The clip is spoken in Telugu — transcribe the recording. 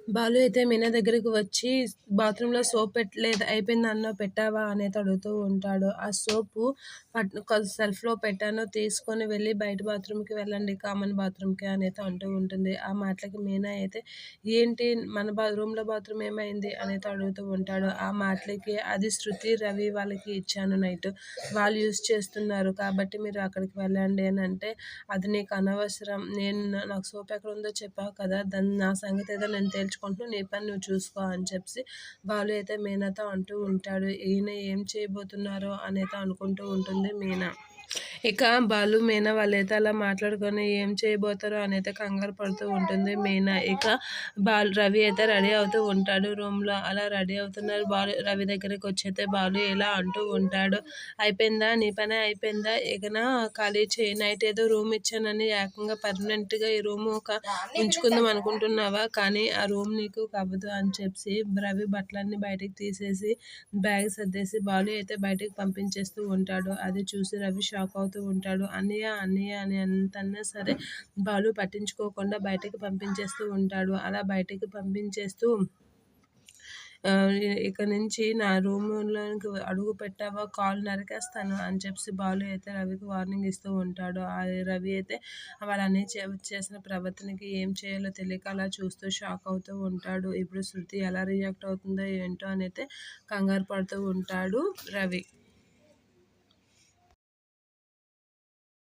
బాలు అయితే మీనా దగ్గరికి వచ్చి బాత్రూంలో సోప్ పెట్టలేదు అయిపోయింది అన్నావు పెట్టావా అనేది అడుగుతూ ఉంటాడు. ఆ సోపు సెల్ఫ్లో పెట్టాను తీసుకొని వెళ్ళి బయట బాత్రూమ్కి వెళ్ళండి కామన్ బాత్రూమ్కి అనేది అంటూ ఉంటుంది. ఆ మాటలకి మీనా అయితే ఏంటి మన రూమ్లో బాత్రూమ్ ఏమైంది అనేది అడుగుతూ ఉంటాడు. ఆ మాటలకి అది శృతి రవి వాళ్ళకి ఇచ్చాను నైట్ వాళ్ళు యూజ్ చేస్తున్నారు కాబట్టి మీరు అక్కడికి వెళ్ళండి అని అంటే అది నీకు అనవసరం నాకు సోప్ ఎక్కడ ఉందో చెప్పావు కదా దాన్ని నా సంగతి ఏదో నేను తేల్చుకుంటూ నీ పని నువ్వు చూసుకో అని చెప్పి బాలు అయితే మీనాతో అంటూ ఉంటాడు. ఈయన ఏం చేయబోతున్నారో అనేది అనుకుంటూ ఉంటుంది మీనా. ఇక బాలు మీనా వాళ్ళైతే అలా మాట్లాడుకొని ఏం చేయబోతారో అనేది కంగారు పడుతూ ఉంటుంది మీనా. ఇక రవి అయితే రెడీ అవుతూ ఉంటాడు రూమ్లో. అలా రెడీ అవుతున్నారు. రవి దగ్గరికి వచ్చైతే బాలు ఇలా అంటూ ఉంటాడు, అయిపోయిందా నీ పని అయిపోయిందా, ఇకనా ఖాళీ చేయి, నైట్ ఏదో రూమ్ ఇచ్చానని ఏకంగా పర్మనెంట్గా ఈ రూమ్ ఉంచుకుందాం అనుకుంటున్నావా, కానీ ఆ రూమ్ నీకు కవ్వదు అని చెప్పి రవి బట్టలన్నీ బయటికి తీసేసి బ్యాగ్ సర్దేసి బాలు అయితే బయటికి పంపించేస్తూ ఉంటాడు. అది చూసి రవి షాక్ అవుతూ ఉంటాడు. అన్నయ్య అన్నయ్య అని ఎంతన్నా సరే బాలు పట్టించుకోకుండా బయటికి పంపించేస్తూ ఉంటాడు. అలా బయటికి పంపించేస్తూ ఇక నుంచి నా రూమ్లోకి అడుగు పెట్టావా కాలు నరికేస్తాను అని చెప్పి బాలు అయితే రవికి వార్నింగ్ ఇస్తూ ఉంటాడు. రవి అయితే వాళ్ళని చేసిన ప్రవర్తనకి ఏం చేయాలో తెలియక అలా చూస్తూ షాక్ అవుతూ ఉంటాడు. ఇప్పుడు శృతి ఎలా రియాక్ట్ అవుతుందో ఏంటో అని అయితే కంగారు పడుతూ ఉంటాడు రవి.